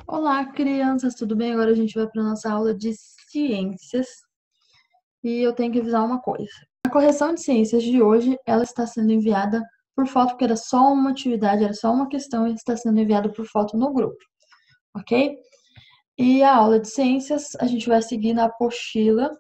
Olá, crianças, tudo bem? Agora a gente vai para a nossa aula de ciências e eu tenho que avisar uma coisa. A correção de ciências de hoje, ela está sendo enviada por foto, porque era só uma atividade, era só uma questão e está sendo enviada por foto no grupo, ok? E a aula de ciências, a gente vai seguir na apostila,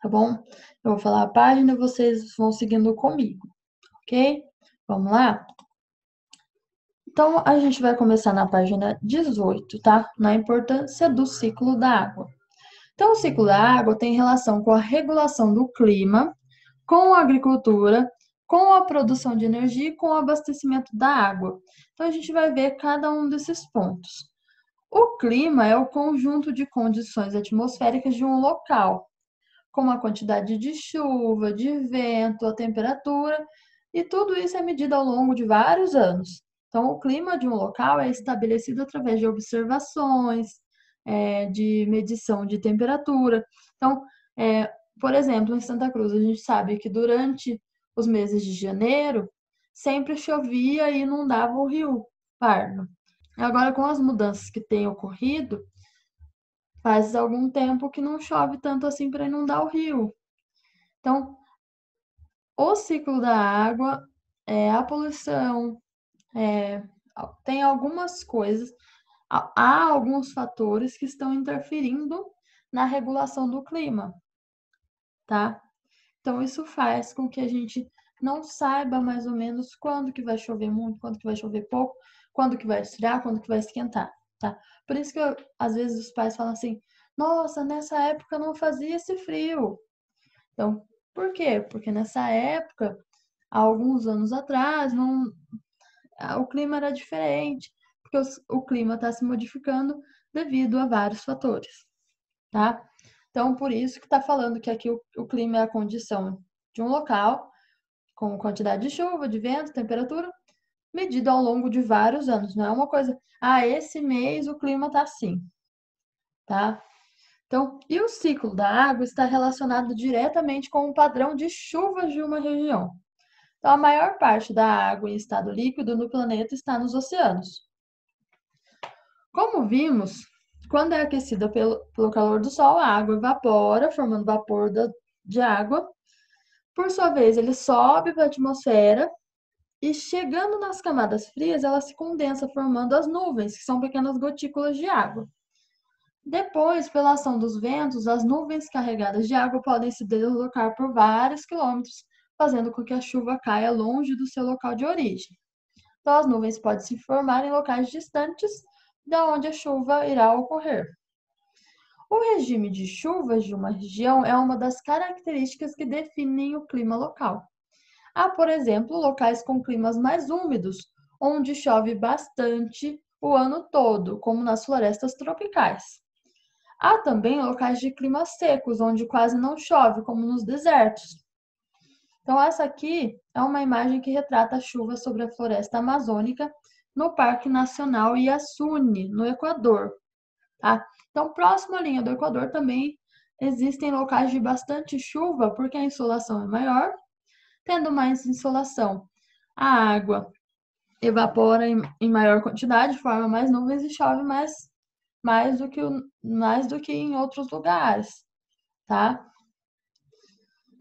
tá bom? Eu vou falar a página e vocês vão seguindo comigo, ok? Vamos lá? Então, a gente vai começar na página 18, tá? Na importância do ciclo da água. Então, o ciclo da água tem relação com a regulação do clima, com a agricultura, com a produção de energia e com o abastecimento da água. Então, a gente vai ver cada um desses pontos. O clima é o conjunto de condições atmosféricas de um local, como a quantidade de chuva, de vento, a temperatura, e tudo isso é medido ao longo de vários anos. Então, o clima de um local é estabelecido através de observações, de medição de temperatura. Então, por exemplo, em Santa Cruz, a gente sabe que durante os meses de janeiro sempre chovia e inundava o rio Pardo. Agora, com as mudanças que têm ocorrido, faz algum tempo que não chove tanto assim para inundar o rio. Então, o ciclo da água, a poluição, é, tem algumas coisas, há alguns fatores que estão interferindo na regulação do clima, tá? Então, isso faz com que a gente não saiba mais ou menos quando que vai chover muito, quando que vai chover pouco, quando que vai esfriar, quando que vai esquentar, tá? Por isso que às vezes os pais falam assim, nossa, nessa época não fazia esse frio. Então, por quê? Porque nessa época, há alguns anos atrás, o clima era diferente, porque o clima está se modificando devido a vários fatores, tá? Então, por isso que está falando que aqui o clima é a condição de um local, com quantidade de chuva, de vento, temperatura, medida ao longo de vários anos. Não é uma coisa, esse mês o clima está assim, tá? Então, e o ciclo da água está relacionado diretamente com o padrão de chuvas de uma região. Então, a maior parte da água em estado líquido no planeta está nos oceanos. Como vimos, quando é aquecida pelo calor do Sol, a água evapora, formando vapor de água. Por sua vez, ele sobe para a atmosfera e, chegando nas camadas frias, ela se condensa, formando as nuvens, que são pequenas gotículas de água. Depois, pela ação dos ventos, as nuvens carregadas de água podem se deslocar por vários quilômetros, fazendo com que a chuva caia longe do seu local de origem. Então, as nuvens podem se formar em locais distantes da onde a chuva irá ocorrer. O regime de chuvas de uma região é uma das características que definem o clima local. Há, por exemplo, locais com climas mais úmidos, onde chove bastante o ano todo, como nas florestas tropicais. Há também locais de climas secos, onde quase não chove, como nos desertos. Então, essa aqui é uma imagem que retrata a chuva sobre a floresta amazônica no Parque Nacional Iasuni, no Equador. Tá? Então, próximo à linha do Equador também existem locais de bastante chuva, porque a insolação é maior. Tendo mais insolação, a água evapora em maior quantidade, forma mais nuvens e chove mais do que em outros lugares, tá?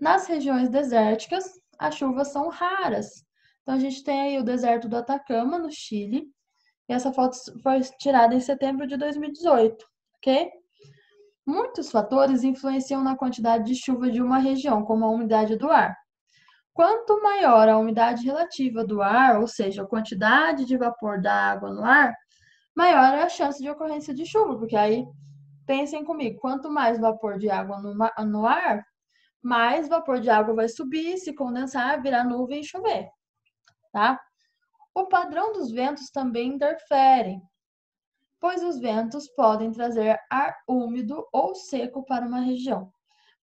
Nas regiões desérticas, as chuvas são raras. Então, a gente tem aí o deserto do Atacama, no Chile, e essa foto foi tirada em setembro de 2018, ok? Muitos fatores influenciam na quantidade de chuva de uma região, como a umidade do ar. Quanto maior a umidade relativa do ar, ou seja, a quantidade de vapor da água no ar, maior é a chance de ocorrência de chuva, porque aí, pensem comigo, quanto mais vapor de água no ar, mais vapor de água vai subir, se condensar, virar nuvem e chover, tá? O padrão dos ventos também interfere, pois os ventos podem trazer ar úmido ou seco para uma região.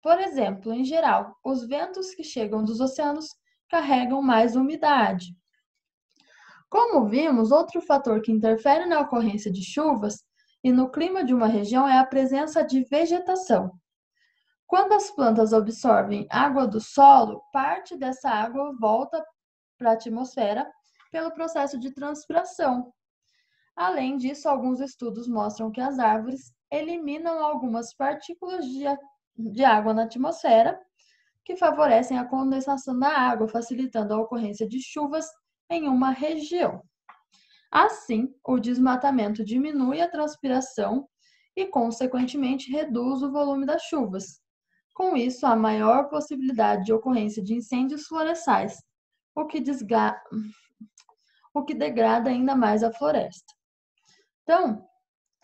Por exemplo, em geral, os ventos que chegam dos oceanos carregam mais umidade. Como vimos, outro fator que interfere na ocorrência de chuvas e no clima de uma região é a presença de vegetação. Quando as plantas absorvem água do solo, parte dessa água volta para a atmosfera pelo processo de transpiração. Além disso, alguns estudos mostram que as árvores eliminam algumas partículas de água na atmosfera, que favorecem a condensação da água, facilitando a ocorrência de chuvas em uma região. Assim, o desmatamento diminui a transpiração e, consequentemente, reduz o volume das chuvas. Com isso, há maior possibilidade de ocorrência de incêndios florestais, o que degrada ainda mais a floresta. Então,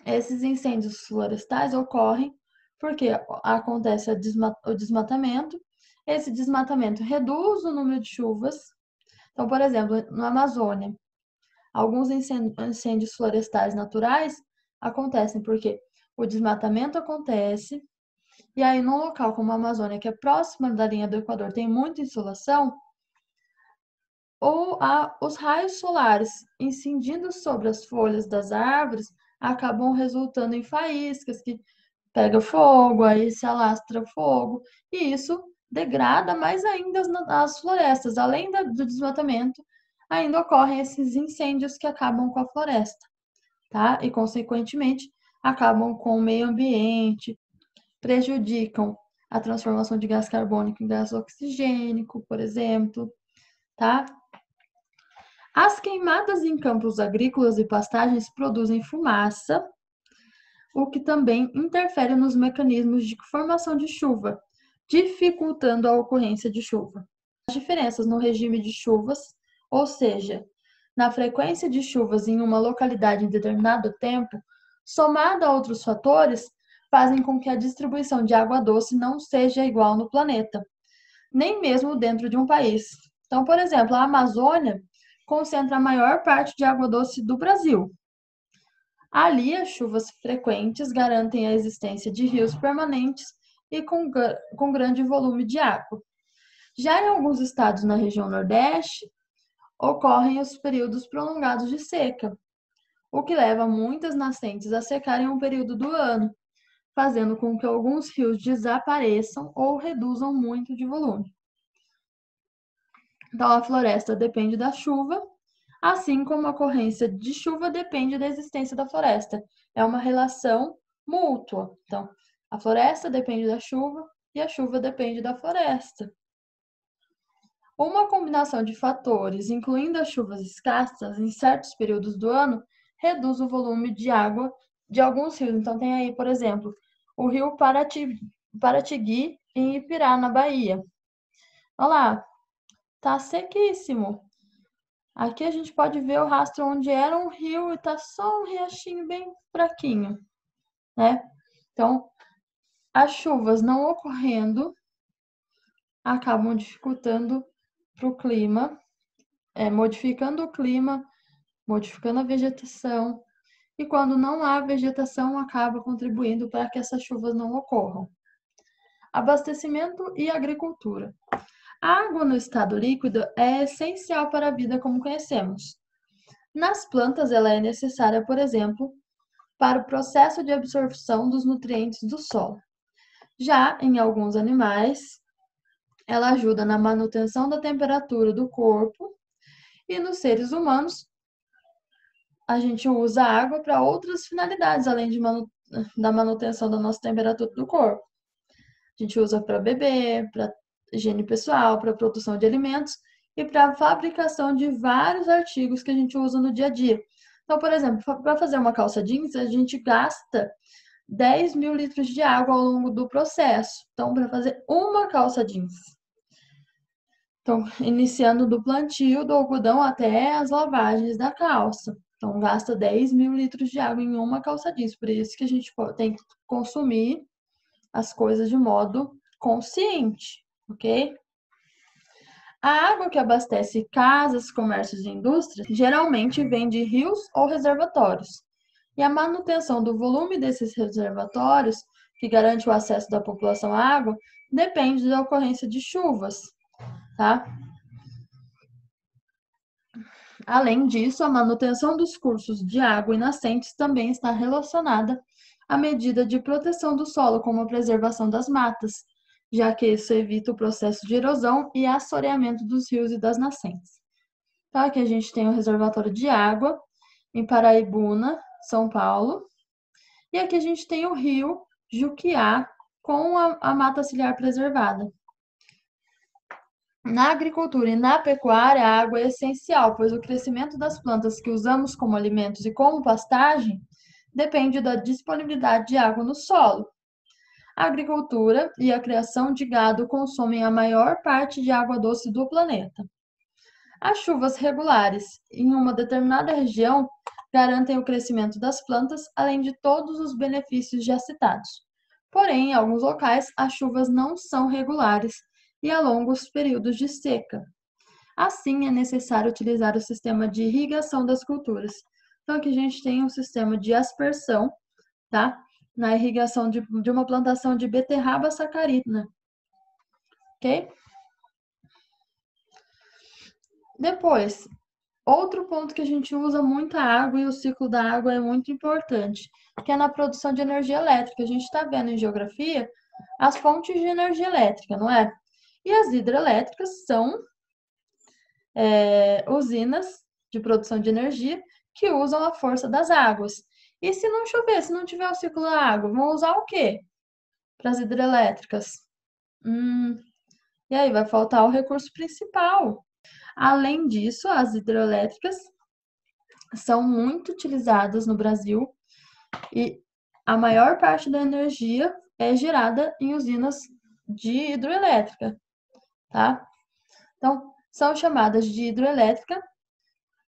esses incêndios florestais ocorrem porque acontece o desmatamento. Esse desmatamento reduz o número de chuvas. Então, por exemplo, na Amazônia, alguns incêndios florestais naturais acontecem porque o desmatamento acontece, e aí num local como a Amazônia, que é próxima da linha do Equador, tem muita insolação, ou os raios solares incidindo sobre as folhas das árvores acabam resultando em faíscas que pega fogo, aí se alastra fogo, e isso degrada mais ainda as florestas. Além do desmatamento, ainda ocorrem esses incêndios que acabam com a floresta, tá? E, consequentemente, acabam com o meio ambiente, prejudicam a transformação de gás carbônico em gás oxigênico, por exemplo, tá? As queimadas em campos agrícolas e pastagens produzem fumaça, o que também interfere nos mecanismos de formação de chuva, dificultando a ocorrência de chuva. As diferenças no regime de chuvas, ou seja, na frequência de chuvas em uma localidade em determinado tempo, somada a outros fatores, fazem com que a distribuição de água doce não seja igual no planeta, nem mesmo dentro de um país. Então, por exemplo, a Amazônia concentra a maior parte de água doce do Brasil. Ali, as chuvas frequentes garantem a existência de rios permanentes e com grande volume de água. Já em alguns estados na região Nordeste, ocorrem os períodos prolongados de seca, o que leva muitas nascentes a secarem um período do ano, fazendo com que alguns rios desapareçam ou reduzam muito de volume. Então, a floresta depende da chuva, assim como a ocorrência de chuva depende da existência da floresta. É uma relação mútua. Então, a floresta depende da chuva e a chuva depende da floresta. Uma combinação de fatores, incluindo as chuvas escassas em certos períodos do ano, reduz o volume de água de alguns rios. Então, tem aí, por exemplo, o rio Paratigui, em Ipirá, na Bahia. Olha lá, tá sequíssimo. Aqui a gente pode ver o rastro onde era um rio e tá só um riachinho bem fraquinho, né? Então, as chuvas não ocorrendo acabam dificultando para o clima, modificando o clima, modificando a vegetação, e quando não há vegetação, acaba contribuindo para que essas chuvas não ocorram. Abastecimento e agricultura. A água no estado líquido é essencial para a vida como conhecemos. Nas plantas, ela é necessária, por exemplo, para o processo de absorção dos nutrientes do solo. Já em alguns animais, ela ajuda na manutenção da temperatura do corpo, e nos seres humanos, a gente usa a água para outras finalidades, além da manutenção da nossa temperatura do corpo. A gente usa para beber, para higiene pessoal, para produção de alimentos e para a fabricação de vários artigos que a gente usa no dia a dia. Então, por exemplo, para fazer uma calça jeans, a gente gasta 10 mil litros de água ao longo do processo. Então, para fazer uma calça jeans. Então, iniciando do plantio do algodão até as lavagens da calça. Então, gasta 10 mil litros de água em uma calça jeans. Por isso que a gente tem que consumir as coisas de modo consciente, ok? A água que abastece casas, comércios e indústrias geralmente vem de rios ou reservatórios. E a manutenção do volume desses reservatórios, que garante o acesso da população à água, depende da ocorrência de chuvas, tá? Além disso, a manutenção dos cursos de água e nascentes também está relacionada à medida de proteção do solo, como a preservação das matas, já que isso evita o processo de erosão e assoreamento dos rios e das nascentes. Então, aqui a gente tem o reservatório de água, em Paraibuna, São Paulo. E aqui a gente tem o rio Juquiá com a mata ciliar preservada. Na agricultura e na pecuária, a água é essencial, pois o crescimento das plantas que usamos como alimentos e como pastagem depende da disponibilidade de água no solo. A agricultura e a criação de gado consomem a maior parte de água doce do planeta. As chuvas regulares em uma determinada região garantem o crescimento das plantas, além de todos os benefícios já citados. Porém, em alguns locais, as chuvas não são regulares e há longos períodos de seca. Assim, é necessário utilizar o sistema de irrigação das culturas. Então, aqui a gente tem um sistema de aspersão, tá? Na irrigação de uma plantação de beterraba sacarina, ok? Depois, outro ponto que a gente usa muita água e o ciclo da água é muito importante, que é na produção de energia elétrica. A gente está vendo em geografia as fontes de energia elétrica, não é? E as hidrelétricas são usinas de produção de energia que usam a força das águas. E se não chover, se não tiver o ciclo da água, vão usar o quê para as hidrelétricas? E aí vai faltar o recurso principal. Além disso, as hidrelétricas são muito utilizadas no Brasil e a maior parte da energia é gerada em usinas de hidrelétrica, tá? Então, são chamadas de hidrelétrica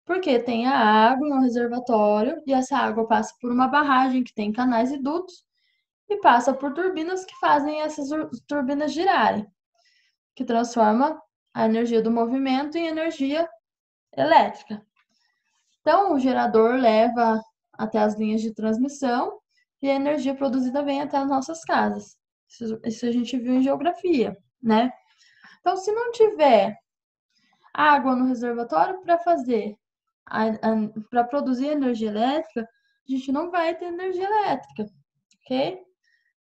porque tem a água no reservatório e essa água passa por uma barragem que tem canais e dutos e passa por turbinas que fazem essas turbinas girarem, que transforma a energia do movimento em energia elétrica. Então, o gerador leva até as linhas de transmissão e a energia produzida vem até as nossas casas. Isso a gente viu em geografia, né? Então, se não tiver água no reservatório para fazer, para produzir energia elétrica, a gente não vai ter energia elétrica, ok?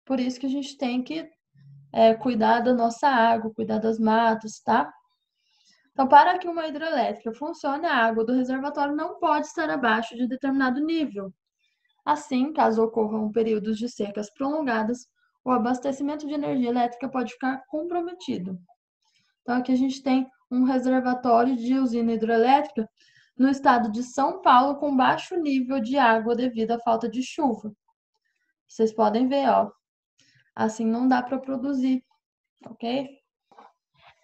Por isso que a gente tem que cuidar da nossa água, cuidar das matas, tá? Então, para que uma hidrelétrica funcione, a água do reservatório não pode estar abaixo de determinado nível. Assim, caso ocorram períodos de secas prolongadas, o abastecimento de energia elétrica pode ficar comprometido. Então, aqui a gente tem um reservatório de usina hidrelétrica no estado de São Paulo com baixo nível de água devido à falta de chuva. Vocês podem ver, ó. Assim não dá para produzir, ok?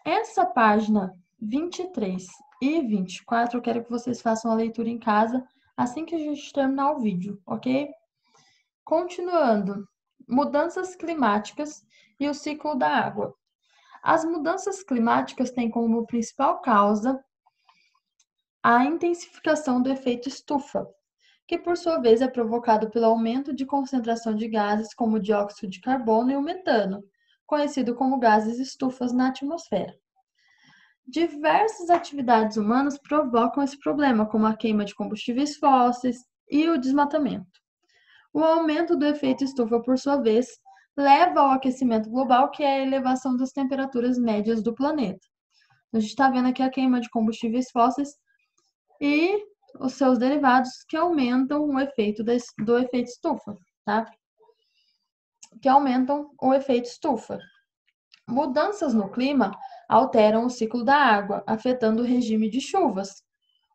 Essa página 23 e 24, eu quero que vocês façam a leitura em casa assim que a gente terminar o vídeo, ok? Continuando, mudanças climáticas e o ciclo da água. As mudanças climáticas têm como principal causa a intensificação do efeito estufa, que por sua vez é provocado pelo aumento de concentração de gases como o dióxido de carbono e o metano, conhecido como gases estufas na atmosfera. Diversas atividades humanas provocam esse problema, como a queima de combustíveis fósseis e o desmatamento. O aumento do efeito estufa, por sua vez, leva ao aquecimento global, que é a elevação das temperaturas médias do planeta. A gente está vendo aqui a queima de combustíveis fósseis e os seus derivados que aumentam o efeito do efeito estufa, tá? Que aumentam o efeito estufa. Mudanças no clima alteram o ciclo da água, afetando o regime de chuvas,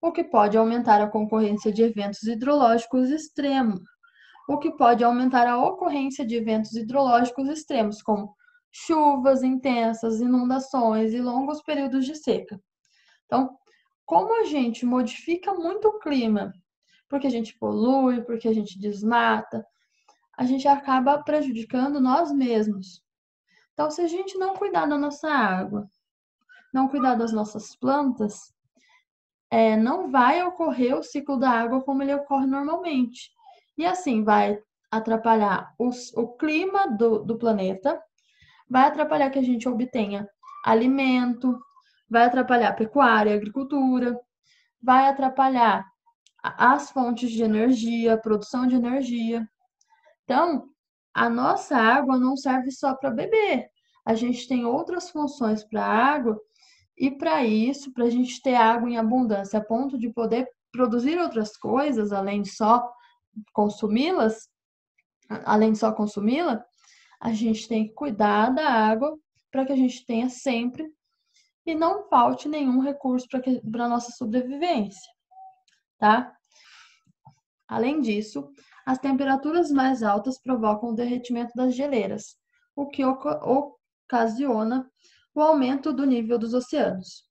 o que pode aumentar a concorrência de eventos hidrológicos extremos, como chuvas intensas, inundações e longos períodos de seca. Então, como a gente modifica muito o clima, porque a gente polui, porque a gente desmata, a gente acaba prejudicando nós mesmos. Então, se a gente não cuidar da nossa água, não cuidar das nossas plantas, não vai ocorrer o ciclo da água como ele ocorre normalmente. E assim vai atrapalhar o clima do planeta, vai atrapalhar que a gente obtenha alimento, vai atrapalhar a pecuária, a agricultura, vai atrapalhar as fontes de energia, a produção de energia. Então, a nossa água não serve só para beber. A gente tem outras funções para a água e para isso, para a gente ter água em abundância, a ponto de poder produzir outras coisas, além de só consumi-la, a gente tem que cuidar da água para que a gente tenha sempre e não falte nenhum recurso para a nossa sobrevivência, tá? Além disso, as temperaturas mais altas provocam o derretimento das geleiras, o que ocasiona o aumento do nível dos oceanos.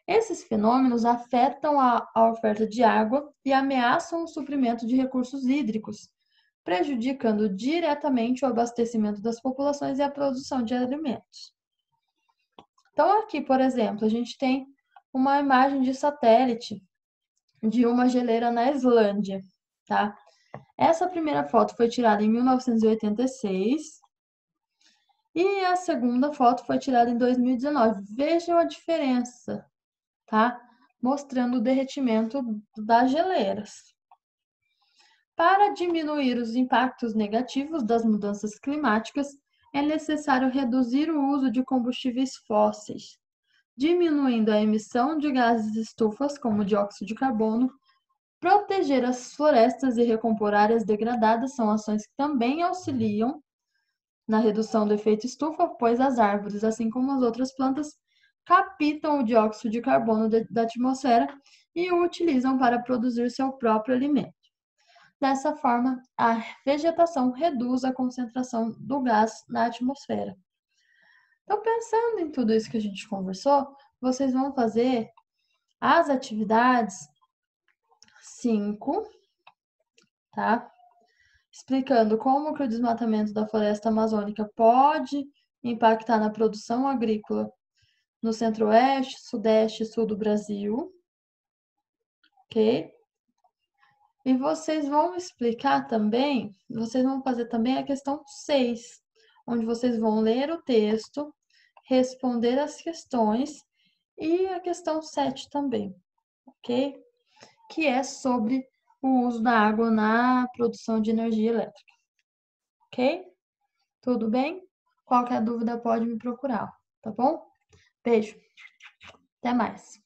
Esses fenômenos afetam a oferta de água e ameaçam o suprimento de recursos hídricos, prejudicando diretamente o abastecimento das populações e a produção de alimentos. Então, aqui, por exemplo, a gente tem uma imagem de satélite de uma geleira na Islândia, tá? Essa primeira foto foi tirada em 1986 e a segunda foto foi tirada em 2019. Vejam a diferença, tá? Mostrando o derretimento das geleiras. Para diminuir os impactos negativos das mudanças climáticas, é necessário reduzir o uso de combustíveis fósseis, diminuindo a emissão de gases estufas, como dióxido de carbono. Proteger as florestas e recompor áreas degradadas são ações que também auxiliam na redução do efeito estufa, pois as árvores, assim como as outras plantas, captam o dióxido de carbono da atmosfera e o utilizam para produzir seu próprio alimento. Dessa forma, a vegetação reduz a concentração do gás na atmosfera. Então, pensando em tudo isso que a gente conversou, vocês vão fazer as atividades 5, tá? Explicando como que o desmatamento da floresta amazônica pode impactar na produção agrícola no centro-oeste, sudeste e sul do Brasil, ok? E vocês vão explicar também, vocês vão fazer também a questão 6, onde vocês vão ler o texto, responder as questões e a questão 7 também, ok? Que é sobre o uso da água na produção de energia elétrica, ok? Tudo bem? Qualquer dúvida pode me procurar, tá bom? Beijo, até mais!